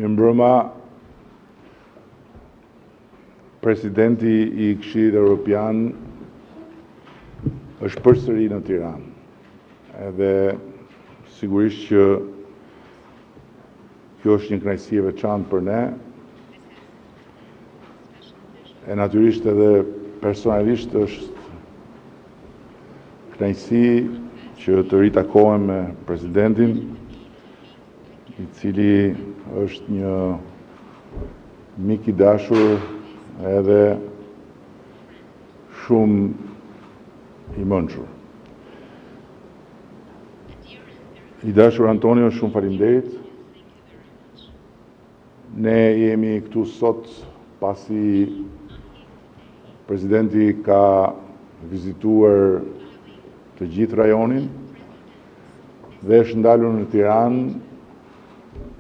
Mirëmbrëma, presidenti I Këshillit Evropian është përsëri në Tiranë. Edhe sigurisht që kjo është një kënaqësi e veçantë për ne. E natyrisht edhe personalisht është kënaqësi që të ritakohem me presidentin, I cili është një mik I dashur edhe shumë I mençur. I dashur Antonio, shumë faleminderit. Ne jemi këtu sot pasi presidenti ka vizituar të gjithë rajonin dhe është ndalur në Tiranë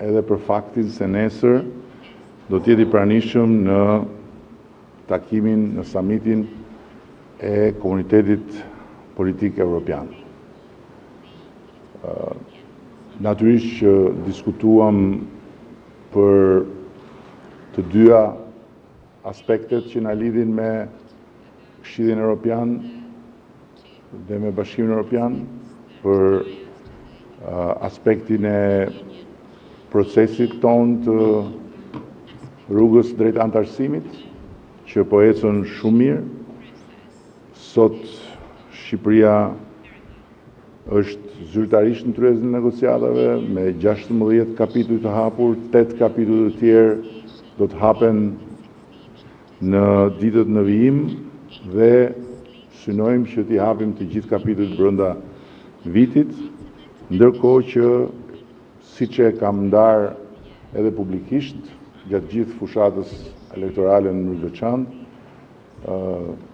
edhe për faktin se nesër do të jetë I pranishëm në takimin, në summitin e Komunitetit Politik Evropian. Natyrisht që diskutuam për të dyja aspektet që na lidhin me Këshillin Evropian dhe me Bashkimin Evropian, për aspektin e procesit ton të rrugës drejt antarësimit, që po ecën shumë mirë. Sot Shqipëria është zyrtarisht në tryezën e negociatave me 16 kapitull të hapur, 8 kapitull të tjerë do të hapen në ditët në vijim dhe synojmë që t'i hapim të gjithë kapitullet brenda vitit, ndërkohë që siç e kam ndarë edhe publikisht gjatë gjithë fushatës elektorale në veçantë,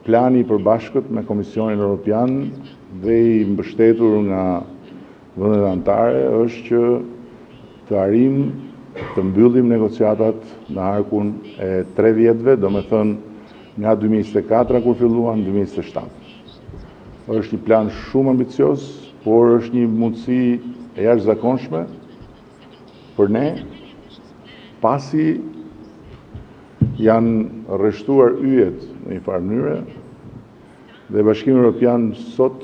plani I përbashkët me Komisionin Evropian dhe I mbështetur nga vendet anëtare është që të arrijmë të mbyllim negociatat në arkun e 3 vjetëve, domethënë nga 2024 kur filluan 2027. Është një plan shumë ambicioz, por është një mundësi e jashtëzakonshme për ne, pasi janë rreshtuar yjet në një farë mënyre dhe Bashkimi Evropian sot,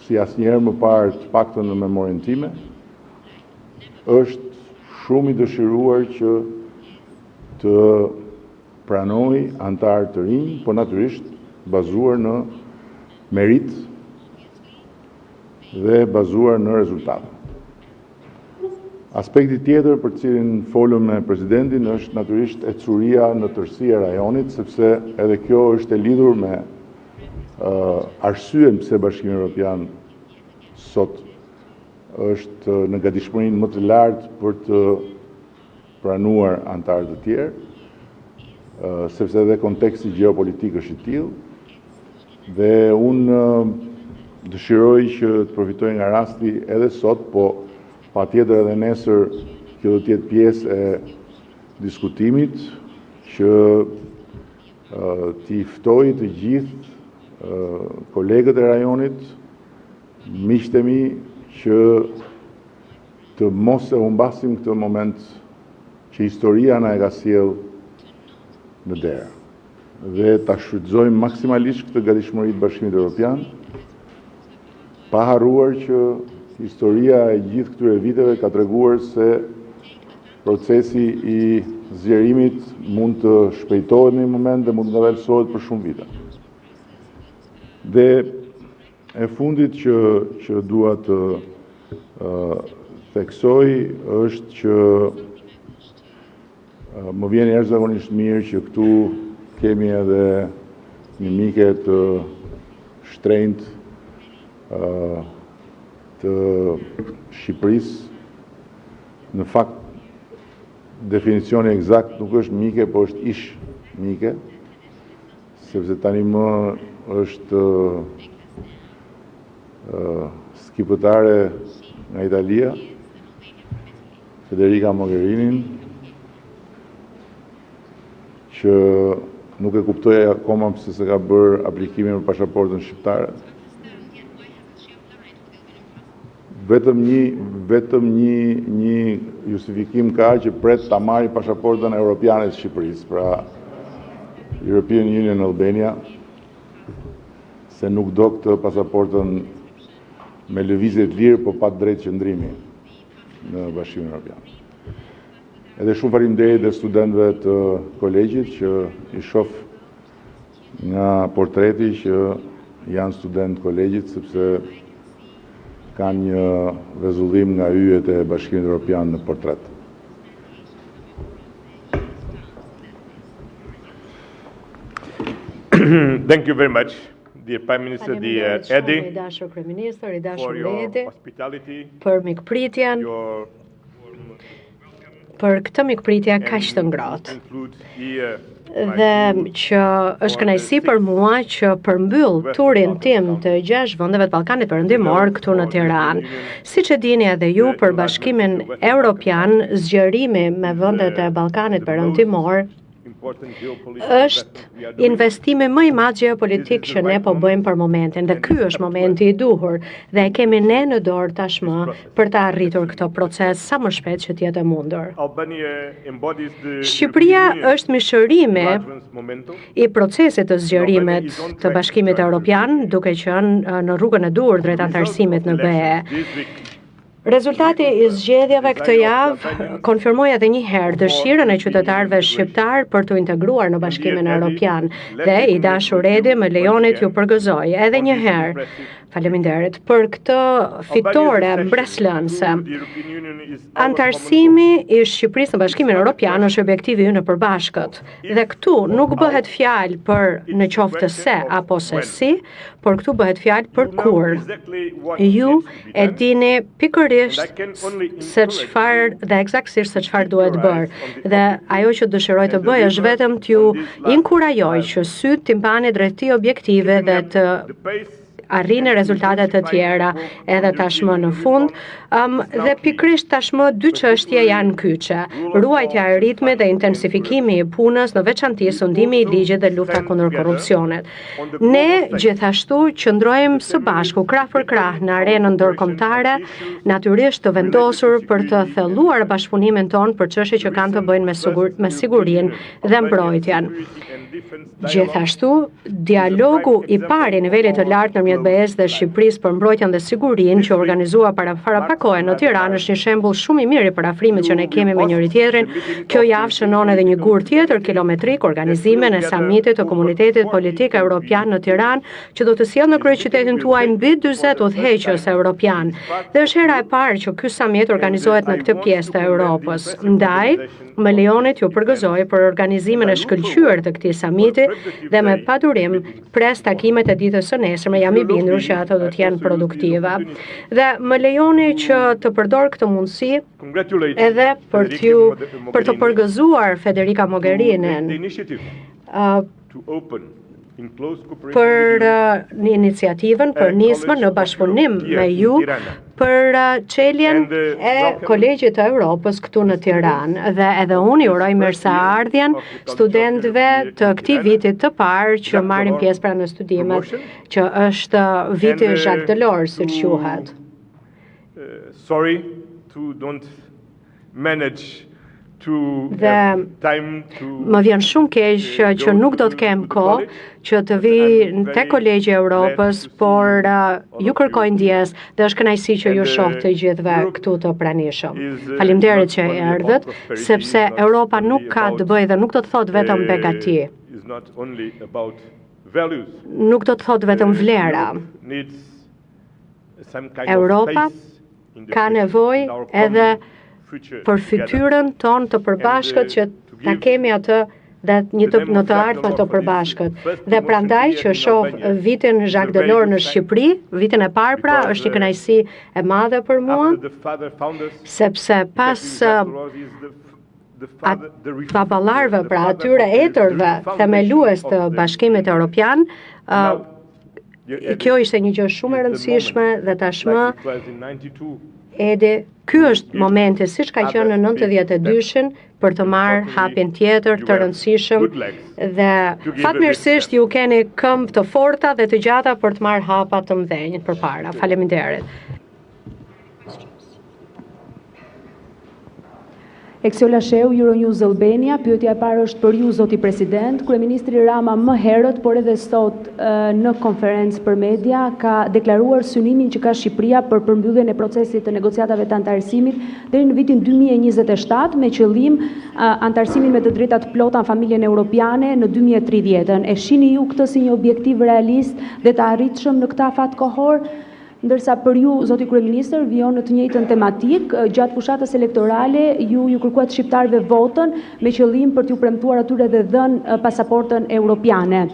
si asnjëherë më parë, të paktën në memorien time, është shumë I dëshiruar që të pranojë anëtarë të rinj, por natyrisht bazuar në merit dhe bazuar në rezultate. Aspekti tjetër për cilin folëm me presidentin është natyrisht ecuria në tërësi e rajonit, sepse edhe kjo është e lidhur me arsyen pse Bashkimi Evropian sot është në gatishmërinë më të lartë për të pranuar anëtarë të tjerë, sepse edhe konteksti gjeopolitik është I tillë, dhe unë dëshiroj që të përfitoj nga rasti edhe sot, po patjetër edhe nesër kjo do të jetë pjesë e diskutimit, që t'i ftoj të gjithë kolegët e rajonit, miqtë e mi, që të mos e humbasim këtë moment që historia na e ka sjell në derë, dhe ta shfrytëzojmë maksimalisht këtë gatishmëri të Bashkimit Evropian, pa harruar që historia e gjithë këtyre viteve ka treguar se procesi I zgjerimit mund të shpejtohet në një moment dhe mund të ngadalësohet për shumë vite. Dhe e fundit që dua të theksoj është që më vjen jashtëzakonisht mirë që këtu kemi edhe një mike të shtrenjtë të Shqipërisë. Në fakt, definicioni eksakt nuk është mike, po është ish mike, sepse tani më është skipëtare nga Italia, Federica Mogherini, që nuk e kuptoj akoma pse s'e ka bërë aplikimin për pasaportën shqiptare. vetëm një justifikim ka që pret ta marrë pasaportën europiane të Shqipërisë, pra European Union Albania, se nuk do këtë pasaportën me lëvizje të lirë, po pa drejtë qëndrimi në Bashkimin Evropian. Edhe shumë faleminderit dhe studentëve të kolegjit që i shoh nga portreti që janë student kolegjit, sepse kanë një rrezullim nga yjet e Bashkimit Evropian në portret. Thank you very much, dear Prime Minister, dear Edi, for your hospitality, për mikpritjen, për këtë mikpritje kaq të ngrohtë. Dhe që është kënaqësi për mua që përmbyll turin tim të 6 vendeve të Ballkanit Perëndimor këtu në Tiranë. Siç e dini edhe ju, për Bashkimin Evropian, zgjerimi me vendet e Ballkanit Perëndimor është investimi më i madh geopolitik që ne po bëjmë për momentin, dhe ky është momenti i duhur dhe e kemi ne në dorë tashmë për të arritur këtë proces sa më shpejt që të jetë e mundur. Shqipëria është mishërimi i procesit të zgjerimit të Bashkimit Evropian, duke qenë në rrugën e duhur drejt antarësimit në BE. Rezultati i zgjedhjeve këtë javë konfirmoi edhe një herë dëshirën e qytetarëve shqiptar për të integruar në Bashkimin Evropian dhe i dashur Edi më lejoni t'ju përgëzoj edhe një herë. Faleminderit për këtë fitore mbreslënëse. Antarësimi i Shqipërisë në Bashkimin Evropian është objektivi ynë e përbashkët. Dhe këtu nuk bëhet fjalë për në qoftë se apo se si, por këtu bëhet fjalë për kur. Ju e dini pikërisht se çfarë dhe eksaktësisht se çfarë duhet bërë. Dhe ajo që dëshiroj të bëj është vetëm t'ju inkurajoj që syt t'i mbani drejt këtij objektive dhe të arrini rezultate të tjera edhe tashmë në fund, dhe pikërisht tashmë dy çështje janë kyçe: ruajtja e ritmit dhe intensifikimi i punës, në veçanti sundimi i ligjit dhe lufta kundër korrupsionit. Ne gjithashtu qëndrojmë së bashku krah për krah në arenën ndërkombëtare, natyrisht të vendosur për të thelluar bashkëpunimin ton për çështje që kanë të bëjnë me sigurinë dhe mbrojtjen. Gjithashtu, dialogu i parë i nivelit të lartë ndërmjet BE-s dhe Shqipërisë për mbrojtjen dhe sigurinë që organizua para pak kohë në Tiranë është një shembull shumë i mirë i parafrimit që ne kemi me njëri tjetrin. Kjo javë shënon edhe një gur tjetër kilometrik, organizimin e samitit të Komunitetit Politik Evropian në Tiranë, që do të sjellë në kryeqytetin tuaj mbi 40 udhëheqës evropian. Dhe është hera e parë që ky samit organizohet në këtë pjesë të Europës. Ndaj, më lejoni t'ju përgëzoj për organizimin e shkëlqyer të këtij samiti dhe me padurim pres takimet e ditës së nesërme, jam i bindur që ato do të jenë produktive. Dhe më lejoni që të përdor këtë mundësi edhe për të përgëzuar Federica Mogherinin për një iniciativën, për nismën në bashkëpunim me ju për çeljen e Kolegjit të Evropës këtu në Tiranë, dhe edhe unë i uroj mirëseardhjen studentëve të këtij viti të parë që marrin pjesë pra në studimet, që është viti Jacques Delors, siç quhet. Sorry to don't manage dhe më vjen shumë keq që nuk do të kem kohë që të vi te Kolegji i Evropës, por ju kërkoj ndjes dhe është kënaqësi që ju shoh të gjithëve këtu të pranishëm. Faleminderit që erdhët, sepse Europa nuk ka të bëjë dhe nuk do të thotë vetëm begati. Nuk do të thotë vetëm vlera. Europa ka nevojë edhe për fytyrën tonë të përbashkët që ta kemi atë dhe në të ardhmen të përbashkët. Dhe prandaj që shoh vitin Jacques Delors në Shqipëri, vitin e parë pra, është një kënaqësi e madhe për mua, sepse pas baballarëve, pra atyre etërve themelues të Bashkimit Evropian, kjo ishte një gjë shumë e rëndësishme dhe tashmë Edi, ky është momenti, siç ka qenë në 92-shin, për të marrë hapin tjetër të rëndësishëm dhe fatmirësisht ju keni këmbë të forta dhe të gjata për të marrë hapa të mëdhenj përpara. Faleminderit. Exola Sheu, Euronews Albania. Pyetja e parë është për ju, zoti president. Kryeministri Rama më herët, por edhe sot në konferencë për media, ka deklaruar synimin që ka Shqipëria për përmbylljen e procesit të negociatave të antarësimit deri në vitin 2027 me qëllim antarësimin me të drejtat plota në familjen europiane në 2030. E shihni ju këtë si një objektiv realist dhe të arritshëm në këtë afat kohor? Ndërsa për ju, zoti kryeministër, vijon në të njëjtën tematik, gjatë fushatës elektorale ju kërkuat shqiptarëve votën me qëllim për t'ju premtuar atyre dhe dhënë pasaportën europiane.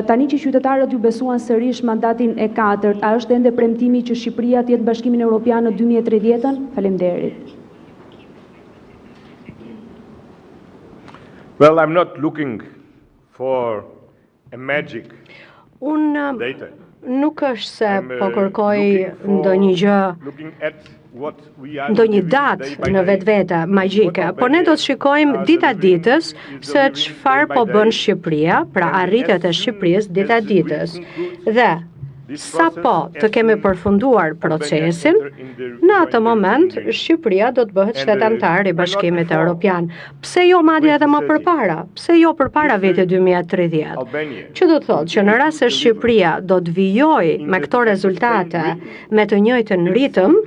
Tani që qytetarët ju besuan sërish mandatin e 4, a është ende premtimi që Shqipëria të jetë Bashkimin Evropian në 2030? Faleminderit. Well, I'm not looking for a magic Unë data. nuk është se po kërkoj looking at what we are ndonjë living datë day by në day, vetvete magjike, what por ne do të shikojmë dita ditës se çfarë po bën day. Shqipëria, pra arritjet e Shqipërisë dita ditës. Dhe sa po të kemi përfunduar procesin, në atë moment Shqipëria do të bëhet shtet antar i Bashkimit Evropian. Pse jo madje edhe më përpara? Pse jo përpara vitit 2030? Që do të thotë që në rast se Shqipëria do të vijojë me këto rezultate me të njëjtën ritëm,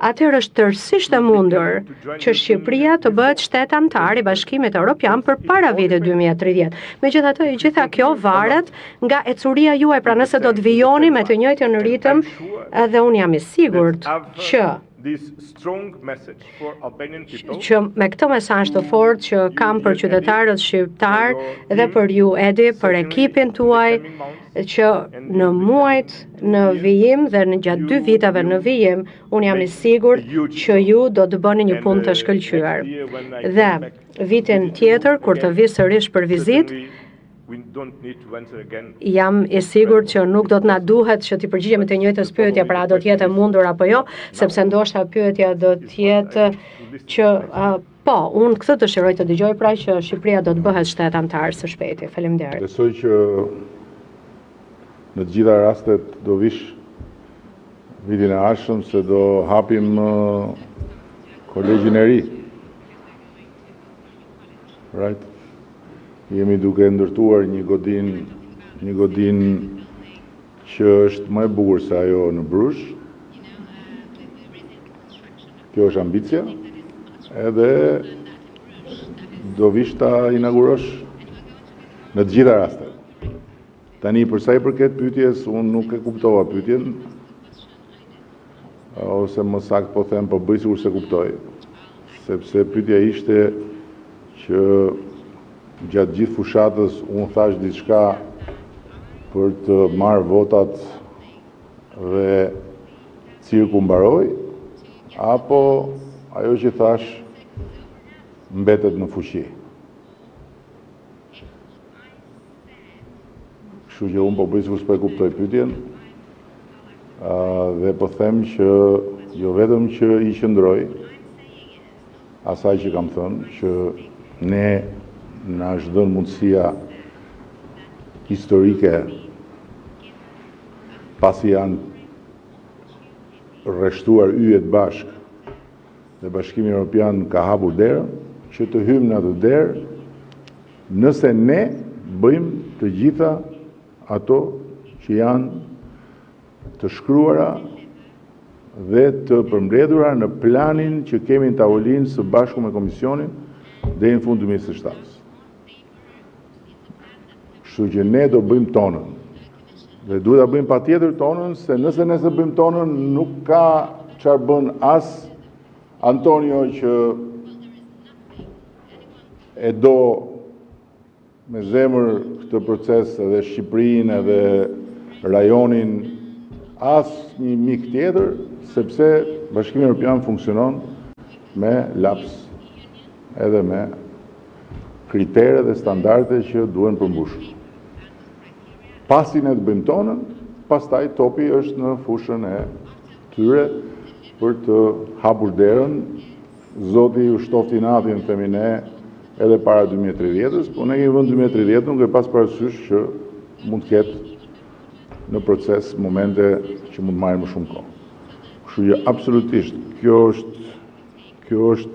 atëherë është tërësisht e mundur që Shqipëria të bëhet shtet antar i Bashkimit Evropian përpara vitit 2030. Megjithatë, gjitha kjo varet nga ecuria juaj, pra nëse do të vijoni me të njëjtën ritëm, dhe unë jam i sigurt që me këtë mesazh të fortë që kam për qytetarët shqiptar dhe për ju, Edi, për ekipin tuaj, që në muajt në vijim dhe në gjatë 2 viteve në vijim, unë jam i sigurt që ju do të bëni një punë të shkëlqyer. Dhe vitin tjetër, kur të vi sërish për vizitë, jam i sigurt që nuk do të na duhet që t'i përgjigjemi të njëjtës pyetje, pra do të jetë e mundur apo jo, sepse ndoshta pyetja do të jetë që po, unë këtë dëshiroj të dëgjoj, pra që Shqipëria do të bëhet shtet antar së shpejti. Faleminderit. Besoj që në të gjitha rastet do vish vitin e ardhshëm se do hapim kolegjin e ri. Right? Jemi duke ndërtuar një godin që është më e bukur se ajo në Brush. Kjo është ambicia, edhe do vish ta inaugurosh në të gjitha rastet. Tani për sa i përket pyetjes, unë nuk e kuptova pyetjen, ose më saktë po them, po bëj sikur se kuptoj, sepse pyetja ishte që gjatë gjithë fushatës unë thash diçka për të marrë votat dhe cirku mbaroi, apo ajo që thash mbetet në fuqi. Kështu që unë po bëj sikur s'po e kuptoj pyetjen, dhe po them që jo vetëm që i qëndroj asaj që kam thënë, që ne na është dhënë mundësia historike pasi janë rreshtuar yjet bashk dhe Bashkimi Evropian ka hapur derën, që të hymë në atë derë nëse ne bëjmë të gjitha ato që janë të shkruara dhe të përmbledhura në planin që kemi në tavolinë së bashku me Komisionin deri në fund 2027. Kështu që ne do bëjmë tonën. Dhe duhet ta bëjmë patjetër tonën, se nëse ne bëjmë tonën, nuk ka çfarë bën as Antonio që e do me zemër këtë proces edhe Shqipërinë edhe rajonin, as një mik tjetër, sepse Bashkimi Evropian funksionon me laps, edhe me kritere dhe standarde që duhen përmbushur. Pasi ne të bëjmë tonën, pastaj topi është në fushën e tyre për të hapur derën. Zoti ju shtofti natin, themi ne, edhe para 2030-s, po ne kemi vënë 2030 nuk e pas parasysh që mund të ketë në proces momente që mund të marrin më shumë kohë. Kështu që absolutisht kjo është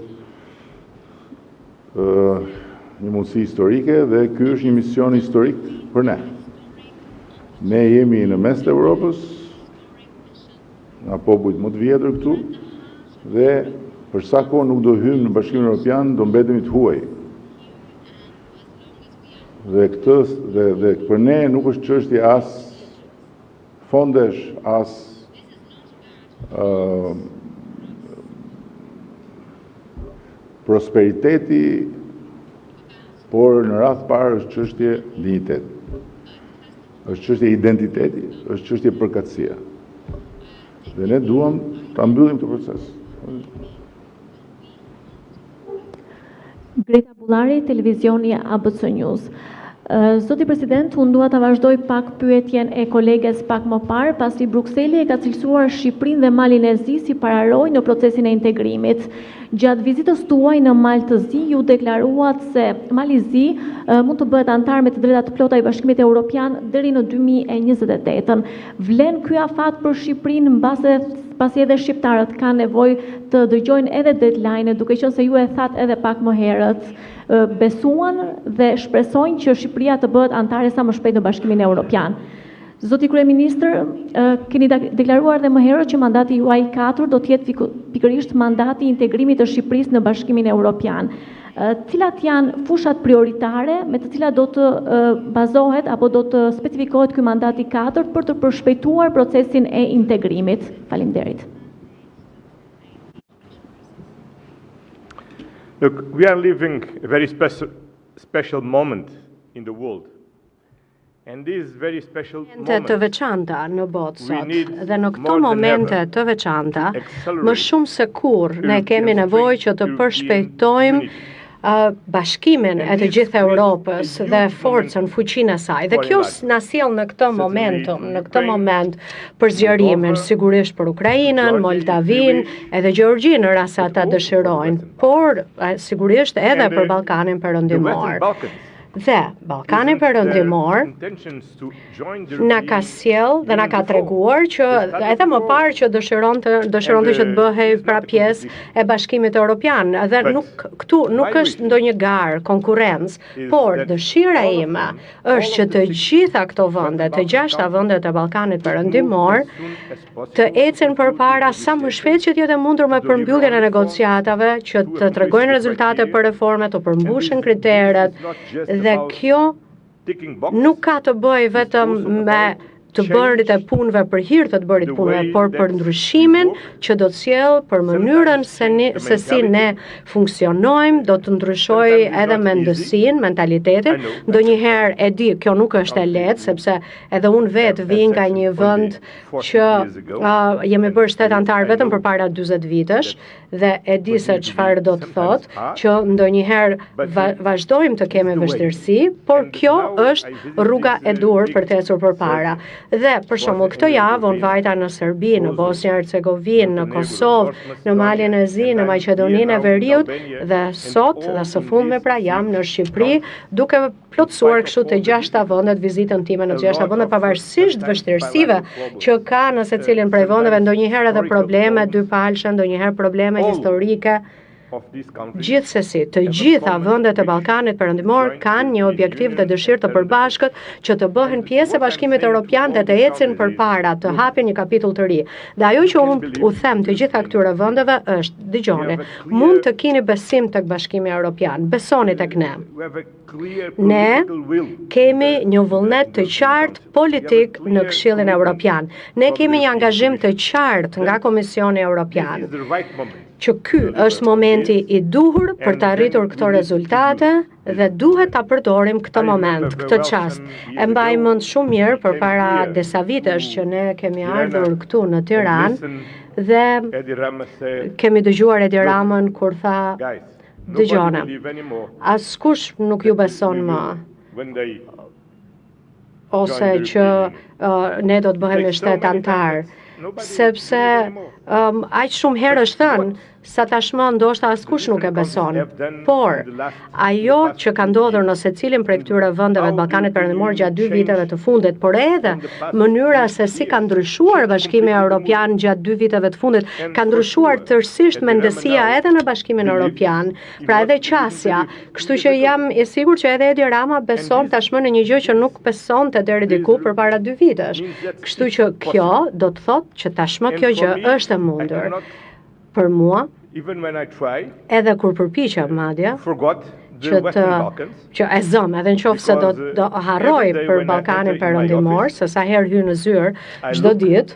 një mundësi historike dhe ky është një mision historik për ne. Ne jemi në mes të Europës, nga popujt më të vjetër këtu, dhe për sa kohë nuk do hymë në Bashkimin Evropian, do mbetemi të huaj. Dhe për ne nuk është çështje as fondesh, as prosperiteti, por në radh parë është çështje dinjiteti. Është çështje identiteti, është çështje përkatësia. Dhe ne duam ta mbyllim këtë proces. Greta Bullari, televizioni ABC News. Zoti President, unë dua ta vazhdoj pak pyetjen e koleges pak më parë, pasi Brukseli e ka cilësuar Shqipërinë dhe Malin e Zi si pararoj në procesin e integrimit. Gjatë vizitës tuaj në Mal të Zi, ju deklaruat se Mali i Zi mund të bëhet antar me të drejta të plota i Bashkimit Evropian deri në 2028. Vlen ky afat për Shqipërinë pasi edhe shqiptarët kanë nevojë të dëgjojnë edhe deadline, duke qenë se ju e thatë edhe pak më herët, besuan dhe shpresojnë që Shqipëria të bëhet antare sa më shpejt në Bashkimin Evropian. Zoti Kryeministër, keni deklaruar dhe më herët që mandati juaj 4 do të jetë pikërisht mandati i integrimit të Shqipërisë në Bashkimin Evropian. Cilat janë fushat prioritare me të cilat do të bazohet apo do të specifikohet ky mandati 4 për të përshpejtuar procesin e integrimit? Faleminderit. Look, we are living a very special moment in the world. And these very special Momente të veçanta në botë sot, dhe në këto momente të veçanta, më shumë se kur ne kemi nevojë që të përshpejtojmë bashkimin e të gjithë Europës dhe forcën, fuqinë e saj. Dhe kjo na sjell në këtë moment për zgjerimin, sigurisht për Ukrainën, Moldavinë, edhe Gjeorgjinë në rast se ata dëshirojnë, por sigurisht edhe për Ballkanin Perëndimor. Dhe Ballkani Perëndimor na ka sjell dhe na ka treguar që edhe më parë që dëshironte që të bëhej pra pjesë e Bashkimit Evropian. Dhe këtu nuk është ndonjë garë, konkurrencë, por dëshira ime është që të gjitha këto vende, të 6 vendet e Ballkanit Perëndimor, të ecin përpara sa më shpejt që të jetë mundur me përmbylljen e negociatave, që të tregojnë rezultate për reforme, të përmbushin kriteret. Dhe kjo nuk ka të bëjë vetëm me të bërit e punëve për hir të bërit punëve, por për ndryshimin që do të sjellë për mënyrën se si ne funksionojmë, do të ndryshojë edhe mendësinë, mentalitetin. Ndonjëherë e di, kjo nuk është e lehtë, sepse edhe unë vetë vi nga një vend që jemi bërë shtet antar vetëm përpara 40 vitesh, dhe e di se çfarë do të thotë që ndonjëherë vazhdojmë të kemi vështirësi, por kjo është rruga e dur për të ecur përpara. Dhe për shembull këtë javë unë vajta në Serbi, në Bosnjë Hercegovinë, në Kosovë, në Malin e Zi, në Maqedoninë e Veriut, dhe sot dhe së fundmi pra jam në Shqipëri, duke plotësuar kështu të 6 vendet vizitën time në 6 vendet, pavarësisht vështirësive që ka në secilin prej vendeve, ndonjëherë edhe probleme dypalshme, ndonjëherë probleme historike. Gjithsesi, të gjitha vendet e Ballkanit Perëndimor kanë një objektiv dhe dëshirë të përbashkët që të bëhen pjesë e Bashkimit Evropian dhe të ecin përpara, të hapin një kapitull të ri. Dhe ajo që unë u them të gjitha këtyre vendeve është, dëgjoni, mund të keni besim tek Bashkimi Evropian, besoni tek ne. Ne kemi një vullnet të qartë politik në Këshillin Evropian. Ne kemi një angazhim të qartë nga Komisioni Evropian, që ky është momenti i duhur për të arritur këto rezultate dhe duhet ta përdorim këtë moment, këtë çast. E mbaj mend shumë mirë përpara disa vitesh që ne kemi ardhur këtu në Tiranë dhe kemi dëgjuar Edi Ramën kur tha: "Dëgjoni, askush nuk ju beson më, ose që ne do të bëhemi shtet antar." Sepse aq shumë herë është thënë sa tashmë ndoshta askush nuk e beson. Por ajo që ka ndodhur në secilin prej këtyre vendeve të Ballkanit Perëndimor gjatë 2 viteve të fundit, por edhe mënyra se si ka ndryshuar Bashkimi Evropian gjatë 2 viteve të fundit, ka ndryshuar tërësisht mendësia edhe në Bashkimin Evropian, pra edhe qasja. Kështu që jam e sigurt që edhe Edi Rama beson tashmë në një gjë që nuk besonte deri diku përpara 2 vitesh. Kështu që kjo do të thotë që tashmë kjo gjë është e mundur. Për mua, edhe kur përpiqem madje, që e zëm, edhe në qoftë se do harroj për Ballkanin Perëndimor, se sa herë hy në zyrë çdo ditë,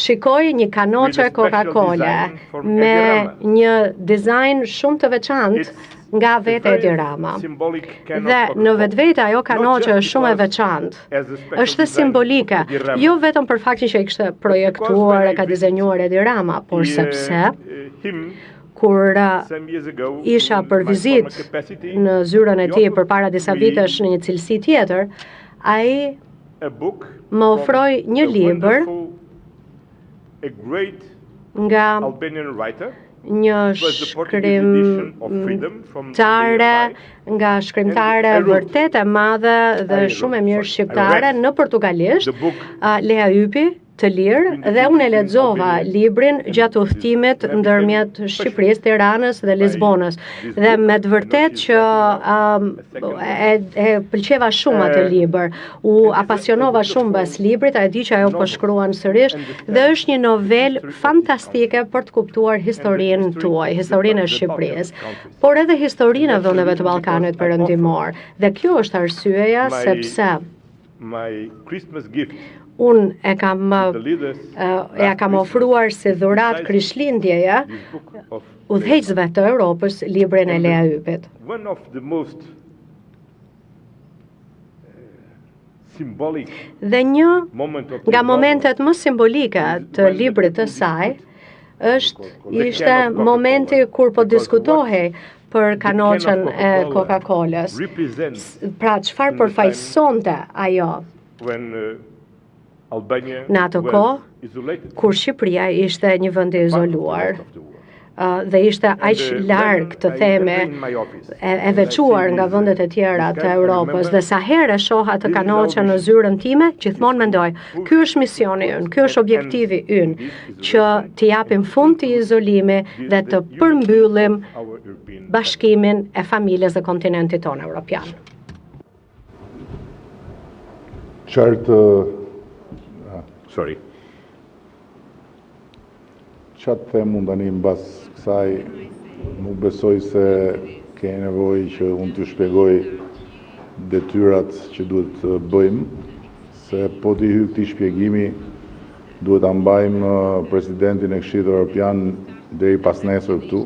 shikoj një kanoqe Coca-Cola me një dizajn shumë të veçantë nga vetë Edi Rama. Dhe në vetvete ajo kanoqe është shumë e veçantë. Është simbolike, jo vetëm për faktin që i kishte projektuar e ka dizenjuar Edi Rama, por sepse kur isha për vizitë në zyrën e tij përpara disa vitesh në një cilësi tjetër, ai më ofroi një libër nga një shkrimtare vërtet e madhe dhe shumë e mirë shqiptare në portugalisht, Lea Ypi, të lirë, dhe unë e lexova librin gjatë udhëtimit ndërmjet Shqipërisë, Tiranës dhe Lisbonës. Dhe me të vërtet që e pëlqeva shumë atë libër, u apasionova shumë bas librit, a e di që ajo po shkruan sërish, dhe është një novel fantastike për të kuptuar historinë tuaj, historinë e Shqipërisë, por edhe historinë e vendeve të Ballkanit Perëndimor. Dhe kjo është arsyeja sepse unë e kam ofruar si dhurat Krishtlindjeje udhëheqësve të Europës librin e Lea Ypit. Dhe një nga momentet më simbolike të librit të saj ishte momenti kur po diskutohej për kanoqen e Coca-Colës. Pra, çfarë përfaqësonte ajo? Në atë kohë, kur Shqipëria ishte një vend i izoluar dhe ishte aq larg të theme e veçuar nga vendet e tjera të Europës, dhe sa herë shoh atë kanoqe në zyrën time, gjithmonë mendoj, ky është misioni ynë, ky është objektivi ynë, që të japim fund të izolimit dhe të përmbyllim bashkimin e familjes dhe kontinentit tonë evropian. Qatë them unë tani mbas kësaj, nuk besoj se ke nevojë që unë të shpjegoj detyrat që duhet të bëjmë, se po t'i hy këtij shpjegimi duhet ta mbajmë presidentin e Këshillit Evropian deri pas nesër këtu,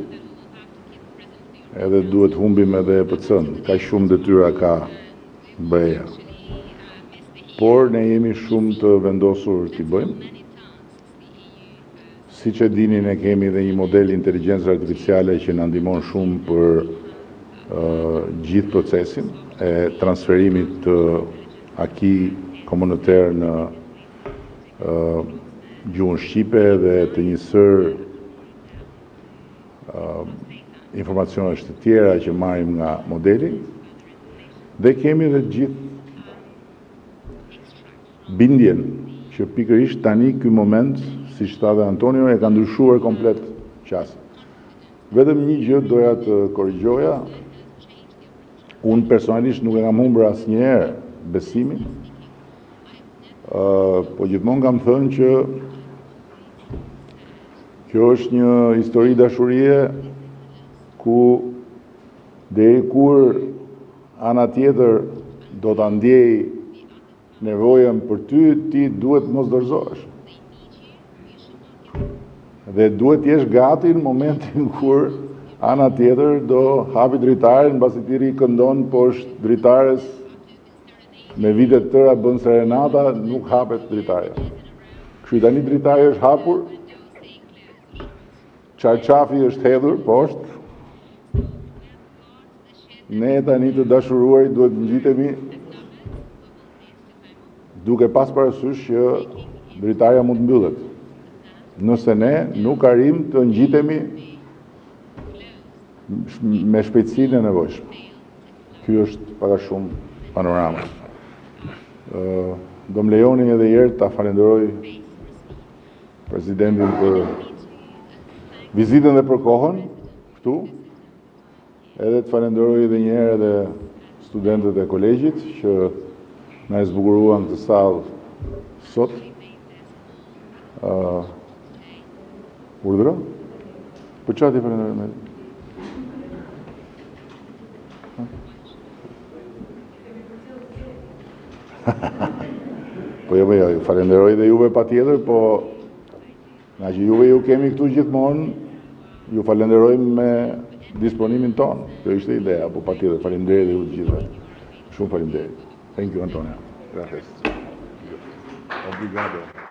edhe duhet humbim edhe EPC-n, ka shumë detyra ka BE-ja. Por ne jemi shumë të vendosur t'i bëjmë. Siç e dini, ne kemi dhe një model inteligjencë artificiale që na ndihmon shumë për gjithë procesin e transferimit të aki komunitar në gjuhën shqipe dhe të një sër informacionesh të tjera që marrim nga modeli, dhe kemi dhe gjithë bindjen që pikërisht tani ky moment, si tha dhe Antonio, e ka ndryshuar komplet qasën. Vetëm një gjë doja të korrigjoja, unë personalisht nuk e kam humbur asnjëherë besimin, po gjithmonë kam thënë që kjo është një histori dashurie ku deri kur ana tjetër do ta ndjej nevojën për ty, ti duhet mos dorëzohesh. Dhe duhet jesh gati në momentin kur ana tjetër do hapi dritaren, mbasi ti rikëndon poshtë dritares me vitet tëra bën serenata, nuk hapet dritarja. Kështu tani dritarja është hapur, çarçafi është hedhur poshtë. Ne tani të dashuruarit duhet ngjitemi duke pas parasysh që dritarja mund të mbyllet. nëse ne nuk arrim të ngjitemi me shpejtësinë e nevojshme. Ky është pak a shumë panorama. Do më lejoni edhe herë ta falenderoj presidentin për vizitën dhe për kohën këtu. Edhe të falenderoj edhe një herë edhe studentët e kolegjit që na e zbukuruan këtë sallë sot. Urdhëro? Po çfarë ti falenderoj me? Po jo, falenderoj dhe juve patjetër, po nga që juve ju kemi këtu gjithmonë, ju falenderojmë me disponimin tonë. Kjo ishte ideja, po patjetër falenderoj dhe ju të gjithëve. Shumë falenderoj. Thank you, Antonia. Gracias. Obrigado.